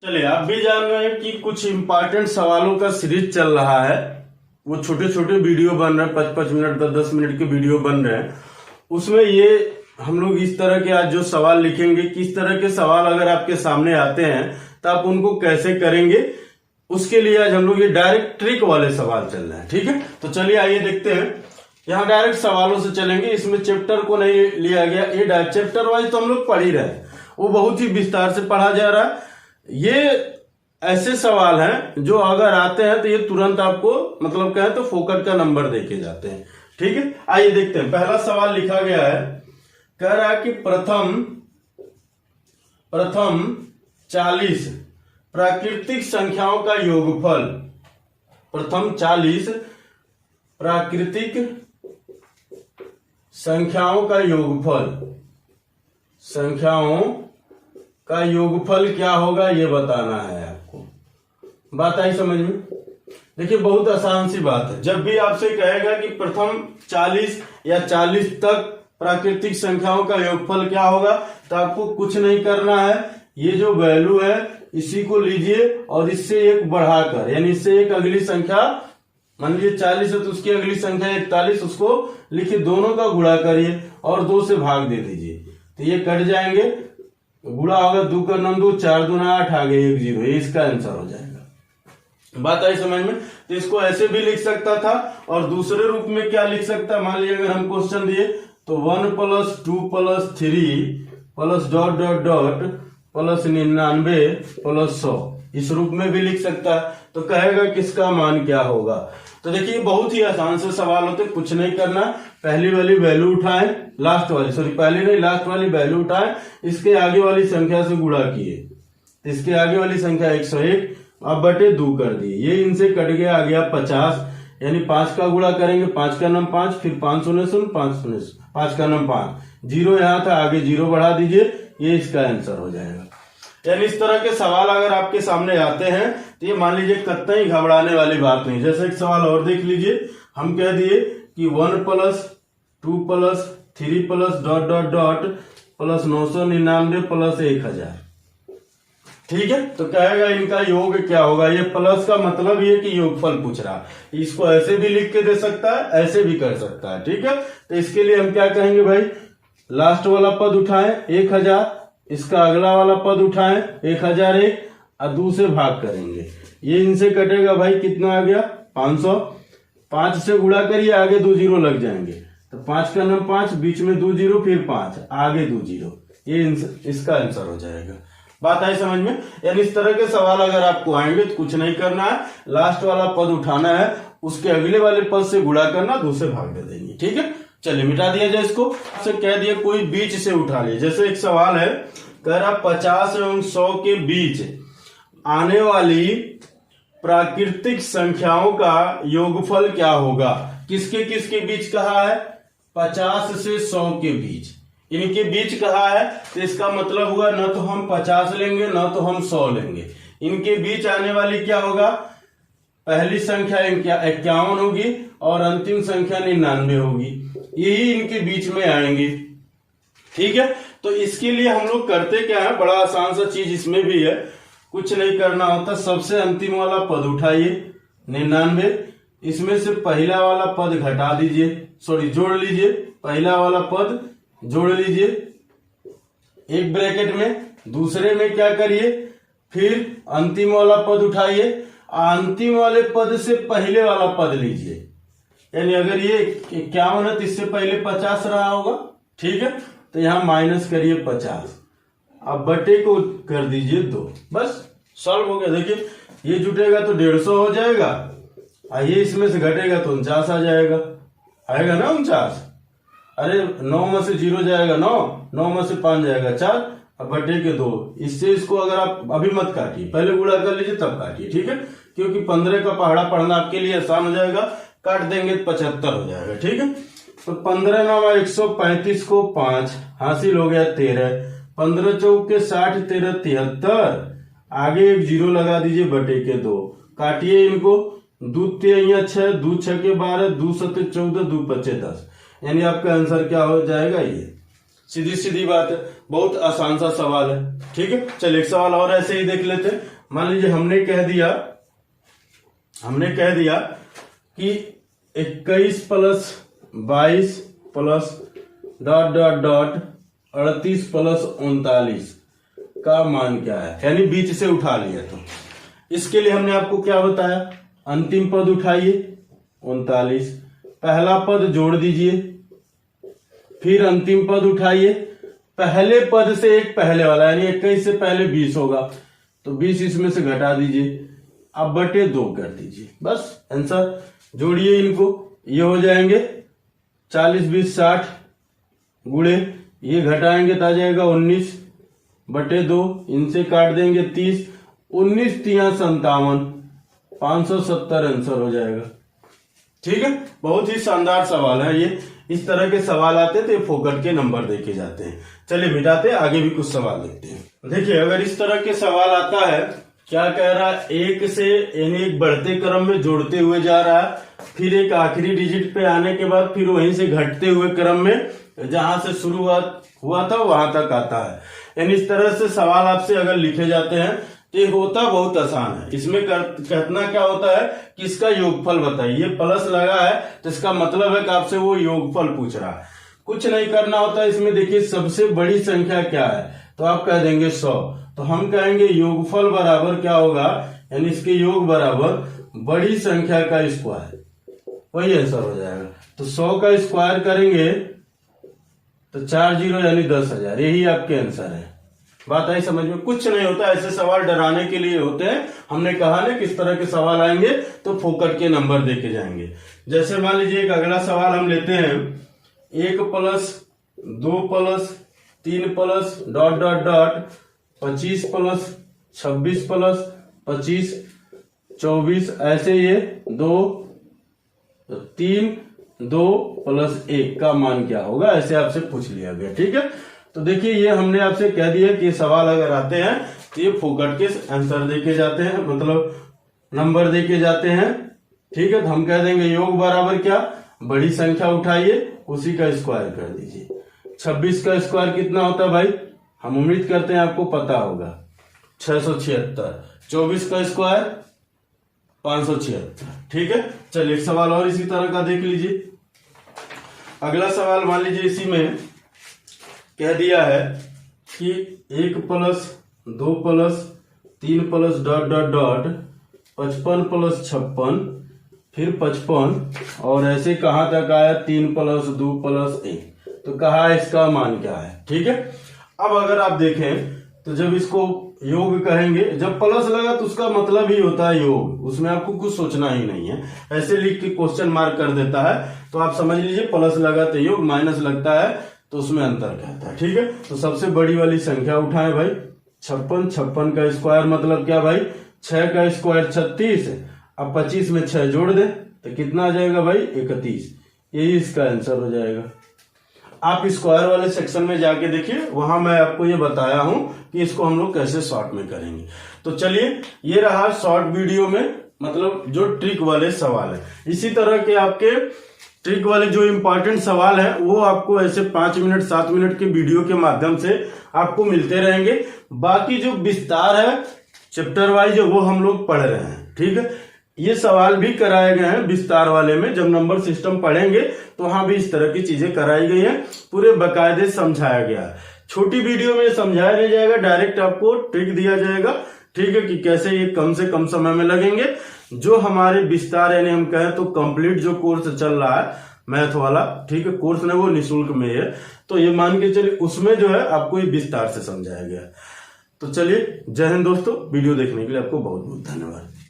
चलिए, आप भी जान रहे हैं कि कुछ इम्पोर्टेंट सवालों का सीरीज चल रहा है। वो छोटे छोटे वीडियो बन रहे हैं, 5-5 मिनट 10-10 मिनट के वीडियो बन रहे हैं। उसमें ये हम लोग इस तरह के आज जो सवाल लिखेंगे, किस तरह के सवाल अगर आपके सामने आते हैं तो आप उनको कैसे करेंगे, उसके लिए आज हम लोग ये डायरेक्ट ट्रिक वाले सवाल चल रहे हैं। ठीक है, तो चलिए आइए देखते हैं। यहाँ डायरेक्ट सवालों से चलेंगे, इसमें चैप्टर को नहीं लिया गया। ये चैप्टर वाइज तो हम लोग पढ़ ही रहे हैं, वो बहुत ही विस्तार से पढ़ा जा रहा है। ये ऐसे सवाल हैं जो अगर आते हैं तो ये तुरंत आपको मतलब कहें तो फोकट का नंबर देके जाते हैं। ठीक है, आइए देखते हैं। पहला सवाल लिखा गया है, कह रहा है कि प्रथम 40 प्राकृतिक संख्याओं का योगफल, प्रथम 40 प्राकृतिक संख्याओं का योगफल क्या होगा, ये बताना है आपको। बात आई समझ में? देखिए, बहुत आसान सी बात है। जब भी आपसे कहेगा कि प्रथम 40 या 40 तक प्राकृतिक संख्याओं का योगफल क्या होगा, तो आपको कुछ नहीं करना है। ये जो वैल्यू है इसी को लीजिए और इससे एक बढ़ाकर, यानी इससे एक अगली संख्या, मान लीजिए 40 है तो उसकी अगली संख्या 41, उसको लिखिए, दोनों का गुणा करिए और 2 से भाग दे दीजिए, तो ये कट जाएंगे। गुणा होगा 2 का 9, 4 दूना 8, आगे 1 0, ये इसका आंसर हो जाएगा। बात आई समझ में? तो इसको ऐसे भी लिख सकता था और दूसरे रूप में क्या लिख सकता, मान लीजिए अगर हम क्वेश्चन दिए तो 1 + 2 + 3 + ... + 99 + 100, इस रूप में भी लिख सकता है। तो कहेगा किसका मान क्या होगा। तो देखिए, बहुत ही आसान से सवाल होते, कुछ नहीं करना। पहली वाली वैल्यू उठाएं, लास्ट वाली वैल्यू उठाएं, इसके आगे वाली संख्या से गुणा किए, इसके आगे वाली संख्या 101, अब बटे 2 कर दिए, ये इनसे कट गया, आ गया 50, यानी 5 का गुणा करेंगे, 5 का नाम 5, फिर 5 शून्य 5 का नाम 5, 0 यहाँ था, आगे 0 बढ़ा दीजिए, ये इसका आंसर हो जाएगा। यानी इस तरह के सवाल अगर आपके सामने आते हैं तो ये मान लीजिए कतई घबराने वाली बात नहीं। जैसे एक सवाल और देख लीजिए, हम कह दिए कि 1 + 2 + 3 + ... + 999 + 1000। ठीक है, तो कहेगा इनका योग क्या होगा। ये प्लस का मतलब ये कि योगफल पूछ रहा है। इसको ऐसे भी लिख के दे सकता है, ऐसे भी कर सकता है। ठीक है, तो इसके लिए हम क्या कहेंगे भाई, लास्ट वाला पद उठाएं 1000, इसका अगला वाला पद उठाएं 1001 और 2 से भाग करेंगे, ये इनसे कटेगा भाई, कितना आ गया 500, 5 से गुणा करिए, आगे 2 0 लग जाएंगे, तो 5 का नाम 5, बीच में 2 0, फिर 5, आगे 2 0, ये इसका आंसर हो जाएगा। बात आई समझ में? यानी इस तरह के सवाल अगर आपको आएंगे तो कुछ नहीं करना है, लास्ट वाला पद उठाना है, उसके अगले वाले पद से गुणा करना, 2 से भाग दे देंगे। ठीक है, चलिए मिटा दिया जाए इसको। से कह दिया कोई बीच से उठा लिया। जैसे एक सवाल है, कह रहा 50 एवं 100 के बीच आने वाली प्राकृतिक संख्याओं का योगफल क्या होगा। किसके किसके बीच कहा है, 50 से 100 के बीच, इनके बीच कहा है, तो इसका मतलब हुआ न तो हम 50 लेंगे न तो हम 100 लेंगे, इनके बीच आने वाली क्या होगा, पहली संख्या 51 होगी और अंतिम संख्या 99 होगी, यही इनके बीच में आएंगे। ठीक है, तो इसके लिए हम लोग करते क्या है, बड़ा आसान सा चीज इसमें भी है, कुछ नहीं करना होता। सबसे अंतिम वाला पद उठाइए 99, इसमें से पहला वाला पद घटा दीजिए, जोड़ लीजिए, पहला वाला पद जोड़ लीजिए एक ब्रैकेट में, दूसरे में क्या करिए, फिर अंतिम वाला पद उठाइए, अंतिम वाले पद से पहले वाला पद लीजिए, यानी अगर ये 51 है तो इससे पहले 50 रहा होगा। ठीक है, तो यहां माइनस करिए 50, अब बटे को कर दीजिए 2, बस सॉल्व हो गया। देखिए, ये जुटेगा तो 150 हो जाएगा, ये इसमें से घटेगा तो 49 आ जाएगा, आएगा ना 49। अरे 9 में से 0 जाएगा 9 में से 5 जाएगा 4, अब बटे के 2, इससे इसको अगर आप अभी मत काटिए, पहले गुणा कर लीजिए तब काटिए। ठीक है, क्योंकि 15 का पहाड़ा पढ़ना आपके लिए आसान हो जाएगा, काट देंगे तो 75 हो जाएगा। ठीक है, तो 15 9 135 को 5 हासिल हो गया 13, 15 चौक के 60, 13 73, आगे एक 0 लगा दीजिए, बटे के 2, काटिए इनको, 2 3 6, 2 6 के 12, 2 7 14, 2 5 10, यानी आपका आंसर क्या हो जाएगा, ये सीधी सीधी बात है, बहुत आसान सा सवाल है। ठीक है, चलिए एक सवाल और ऐसे ही देख लेते हैं। मान लीजिए हमने कह दिया कि 21 plus 22 plus dot dot dot 38 plus 39 का मान क्या है, यानी बीच से उठा लिया। तो इसके लिए हमने आपको क्या बताया, अंतिम पद उठाइए 39, पहला पद जोड़ दीजिए, फिर अंतिम पद उठाइए, पहले पद से एक पहले वाला, यानी 21 से पहले 20 होगा तो 20 इसमें से घटा दीजिए, अब बटे 2 कर दीजिए, बस आंसर। जोड़िए इनको, ये हो जाएंगे 40 20 60 गुणे ये घटाएंगे तो आ जाएगा 19 बटे 2, इनसे काट देंगे 30, 19 तिया 57, 570 आंसर हो जाएगा। ठीक है, बहुत ही शानदार सवाल है ये। इस तरह के सवाल आते हैं तो ये फोकट के नंबर देखे जाते हैं। चलिए मिटाते हैं, आगे भी कुछ सवाल देखते हैं। देखिए अगर इस तरह के सवाल आता है, क्या कह रहा है, एक से यानी एक बढ़ते क्रम में जोड़ते हुए जा रहा है, फिर एक आखिरी डिजिट पे आने के बाद फिर वहीं से घटते हुए क्रम में जहां से शुरुआत हुआ था वहां तक आता है। यानी इस तरह से सवाल आपसे अगर लिखे जाते हैं तो ये होता बहुत आसान है। इसमें कहना क्या होता है कि इसका योगफल बताइए, ये प्लस लगा है तो इसका मतलब है कि आपसे वो योगफल पूछ रहा है, कुछ नहीं करना होता है इसमें। देखिए सबसे बड़ी संख्या क्या है, तो आप कह देंगे 100, तो हम कहेंगे योगफल बराबर क्या होगा, यानी इसके योग बराबर बड़ी संख्या का स्क्वायर, वही आंसर हो जाएगा। तो 100 का स्क्वायर करेंगे तो 40 यानी 10,000, यही आपके आंसर है। बात आई समझ में? कुछ नहीं होता, ऐसे सवाल डराने के लिए होते हैं। हमने कहा ना किस तरह के सवाल आएंगे तो फोकट के नंबर देके जाएंगे। जैसे मान लीजिए एक अगला सवाल हम लेते हैं, 1 plus 2 plus 3 plus dot dot dot 25 plus 26 plus 25 24, ऐसे ये 2 3 2 प्लस 1 का मान क्या होगा, ऐसे आपसे पूछ लिया गया। ठीक है, तो देखिए ये हमने आपसे कह दिया कि सवाल अगर आते हैं तो ये फोकट के आंसर देके जाते हैं, मतलब नंबर देके जाते हैं। ठीक है, तो हम कह देंगे योग बराबर क्या, बड़ी संख्या उठाइए उसी का स्क्वायर कर दीजिए। 26 का स्क्वायर कितना होता है भाई, हम उम्मीद करते हैं आपको पता होगा, 676। 24 का स्क्वायर 576। ठीक है, चलिए एक सवाल और इसी तरह का देख लीजिए। अगला सवाल मान लीजिए इसी में कह दिया है कि 1 plus 2 plus 3 plus dot dot dot 55 plus 56 फिर 55 और ऐसे कहां तक आया 3 प्लस 2 प्लस 1, तो कहा इसका मान क्या है। ठीक है, अब अगर आप देखें तो जब इसको योग कहेंगे, जब प्लस लगा तो उसका मतलब ही होता है योग, उसमें आपको कुछ सोचना ही नहीं है, ऐसे लिख के क्वेश्चन मार्क कर देता है तो आप समझ लीजिए प्लस लगा तो योग, माइनस लगता है तो उसमें अंतर कहता है। ठीक है, तो सबसे बड़ी वाली संख्या उठाएं भाई, 56। 56 का स्क्वायर मतलब क्या भाई, 6 का स्क्वायर 36, अब 25 में 6 जोड़ दे तो कितना आ जाएगा भाई 31, यही इसका आंसर हो जाएगा। आप स्क्वायर वाले सेक्शन में जाके देखिए, वहां मैं आपको ये बताया हूं कि इसको हम लोग कैसे शॉर्ट में करेंगे। तो चलिए ये रहा शॉर्ट वीडियो में, मतलब जो ट्रिक वाले सवाल है। इसी तरह के आपके ट्रिक वाले जो इंपॉर्टेंट सवाल है वो आपको ऐसे 5 मिनट 7 मिनट के वीडियो के माध्यम से आपको मिलते रहेंगे। बाकी जो विस्तार है चैप्टर वाइज वो हम लोग पढ़ रहे हैं। ठीक है, ये सवाल भी कराए गए हैं विस्तार वाले में, जब नंबर सिस्टम पढ़ेंगे तो वहां भी इस तरह की चीजें कराई गई हैं, पूरे बकायदे समझाया गया है। छोटी वीडियो में समझाया नहीं जाएगा, डायरेक्ट आपको ट्रिक दिया जाएगा। ठीक है, कि कैसे ये कम से कम समय में लगेंगे। जो हमारे विस्तार यानी हम कहें तो कंप्लीट जो कोर्स चल रहा है मैथ वाला, ठीक है, कोर्स नहीं वो निःशुल्क में है, तो ये मान के चलिए उसमें जो है आपको ये विस्तार से समझाया गया। तो चलिए जय हिंद दोस्तों, वीडियो देखने के लिए आपको बहुत बहुत धन्यवाद।